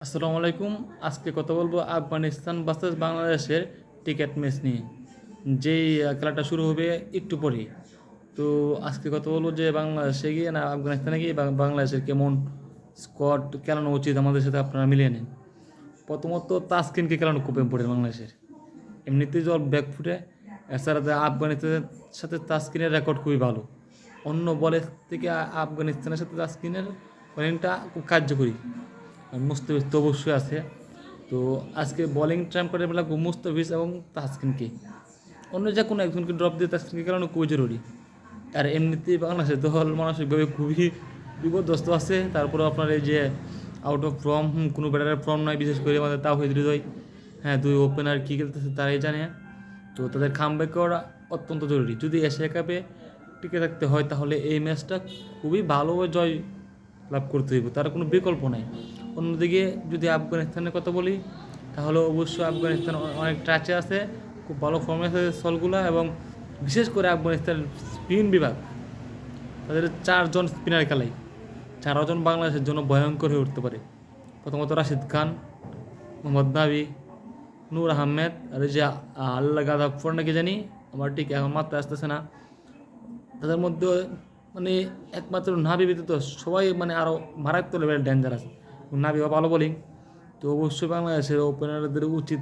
আসসালামু আলাইকুম। আজকে কথা বলবো আফগানিস্তান ভার্সেস বাংলাদেশের টিকেট ম্যাচ নিয়ে, যেই খেলাটা শুরু হবে একটু পরেই। তো আজকে কথা বলবো যে বাংলাদেশে গিয়ে না আফগানিস্তানে গিয়ে বাংলাদেশের কেমন স্কোয়াড খেলানো উচিত আমাদের সাথে আপনারা মিলিয়ে নেন। প্রথমত তাসকিনকে খেলানো খুব ইম্পর্টেন্ট বাংলাদেশের, এমনিতেই জল ব্যাকফুটে। এছাড়া আফগানিস্তানের সাথে তাসকিনের রেকর্ড খুবই ভালো, অন্য বলের থেকে আফগানিস্তানের সাথে তাসকিনের বোলিংটা খুব কার্যকরী। মুস্তাফিজ তো অবশ্যই আছে। তো আজকে বোলিং ট্রাই করে লাগবো মুস্তাফিজ এবং তাসকিনকে, অন্য যে কোনো একজনকে ড্রপ দিয়ে তাসকিনকে খেলানো খুবই জরুরি। আর এমনিতেই বাংলাদেশের দল মানসিকভাবে খুবই বিপদগ্রস্ত আছে। তারপরে আপনার এই যে আউট অফ ফর্ম, কোনো ব্যাটারের ফর্ম নয়, বিশেষ করে আমাদের তাওহিদ হৃদয়, হ্যাঁ, দুই ওপেনার কী খেলতেছে তারাই জানে। তো তাদের কামব্যাক করা অত্যন্ত জরুরি। যদি এশিয়া কাপে টিকে থাকতে হয় তাহলে এই ম্যাচটা খুবই ভালোভাবে জয় লাভ করতে হইব, তার কোনো বিকল্প নাই। অন্যদিকে যদি আফগানিস্তানের কথা বলি তাহলে অবশ্যই আফগানিস্তান অনেক টাচে আছে, খুব ভালো ফর্মে আছে দলগুলা, এবং বিশেষ করে আফগানিস্তানের স্পিন বিভাগ, তাদের 4 জন স্পিনার খেলায় 4জন বাংলাদেশের জন্য ভয়ঙ্কর হয়ে উঠতে পারে। প্রথমত রাশিদ খান, মোহাম্মদ নাবি, নূর আহমেদ, আর এই যে আল্লাহ গাদাফর নাকি জানি, আমার ঠিক এখন মাত্রায় আসতেছে না। তাদের মধ্যে মানে একমাত্র নাবি ব্যতীত সবাই মানে আরও মারাত্মক লেভেলের ডেঞ্জারাস। নাবি ভালো বোলিং। তো অবশ্যই বাংলাদেশের ওপেনারদের উচিত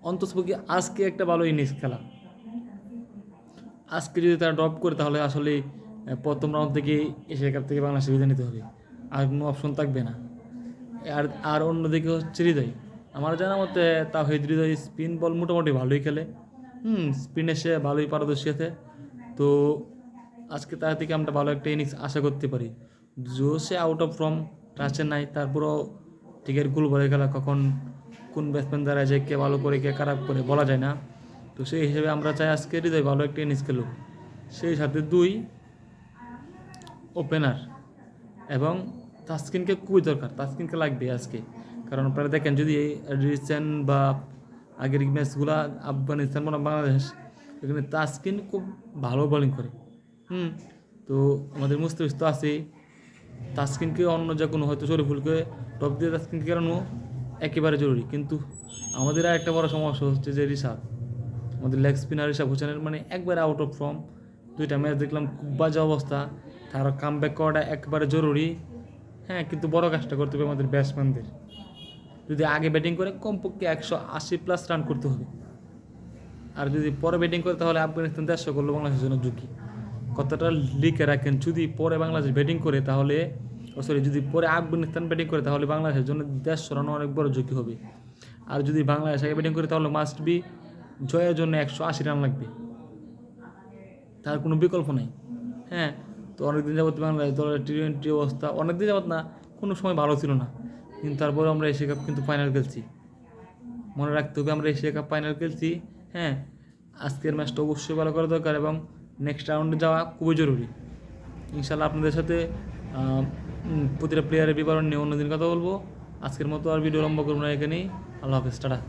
অন্ততপক্ষে আজকে একটা ভালো ইনিংস খেলা। আজকে যদি তারা ড্রপ করে তাহলে আসলে প্রথম রাউন্ড থেকে এশিয়া কাপ থেকে বাংলাদেশে বিদায় নিতে হবে, আর কোনো অপশন থাকবে না। আর অন্যদিকে হচ্ছে হৃদয়, আমার জানা মতে তাওহিদ হৃদয় স্পিন বল মোটামুটি ভালোই খেলে, স্পিনে সে ভালোই পারদর্শী আছে। তো আজকে তার থেকে আমরা ভালো একটা ইনিংস আশা করতে পারি। সে আউট অফ ফর্ম, টাচে নাই, তারপরও টিকের গোল ভরে খেলা, কখন কোন ব্যাটসম্যান দ্বারা যে কে ভালো করে কে খারাপ করে বলা যায় না। তো সেই হিসেবে আমরা চাই আজকে হৃদয় ভালো একটা ইনিংস খেলুক, সেই সাথে 2 ওপেনার এবং তাসকিনকে খুবই দরকার, তাসকিনকে লাগবে আজকে। কারণ আপনারা দেখেন যদি এই রিসেন্ট বা আগের ম্যাচগুলো আফগানিস্তান বনাম বাংলাদেশ, এখানে তাসকিন খুব ভালো বোলিং করে। তো আমাদের মুস্তাফিজ তো আছেই, তাসকিনকে অন্য যে কোনো হয়তো শরীফুলকে টপ দিয়ে তাসকিনকে কেরানো একেবারে জরুরি। কিন্তু আমাদের আর একটা বড় সমস্যা হচ্ছে যে রিশাদ, আমাদের লেগ স্পিনার রিশাদ হোসেনের মানে একবারে আউট অফ ফর্ম। 2টা ম্যাচ দেখলাম, খুব বাজে অবস্থা। তার কামব্যাক করাটা একবারে জরুরি। হ্যাঁ, কিন্তু বড় কাজটা করতে হবে আমাদের ব্যাটসম্যানদের। যদি আগে ব্যাটিং করে কমপক্ষে 180+ রান করতে হবে, আর যদি পরে ব্যাটিং করে তাহলে আফগানিস্তান 150 করলে বাংলাদেশের জন্য ঝুঁকি। কথাটা লিখে রাখেন, যদি পরে বাংলাদেশ ব্যাটিং করে তাহলে যদি পরে আফগানিস্তান ব্যাটিং করে তাহলে বাংলাদেশের জন্য 150 রান অনেক বড় ঝুঁকি হবে। আর যদি বাংলাদেশ আগে ব্যাটিং করে তাহলে মাস্ট বি জয়ের জন্য 180 রান লাগবে, তার কোনো বিকল্প নেই। হ্যাঁ, তো অনেকদিন যাবত বাংলাদেশ দলের টি-20 অবস্থা, অনেকদিন যাবত না, কোনো সময় ভালো ছিল না, কিন্তু তারপরে আমরা এশিয়া কাপ কিন্তু ফাইনাল খেলছি। মনে রাখতে হবে আমরা এশিয়া কাপ ফাইনাল খেলছি। হ্যাঁ, আজকের ম্যাচটা অবশ্যই ভালো করা দরকার এবং নেক্সট রাউন্ডে যাওয়া খুবই জরুরি। ইনশাল্লাহ আপনাদের সাথে প্রতিটা প্লেয়ারের বিবরণ নিয়ে অন্যদিন কথা বলবো। আজকের মতো আর ভিডিও লম্বা করবো না এখানেই। আল্লাহ হাফেজ, টাটা।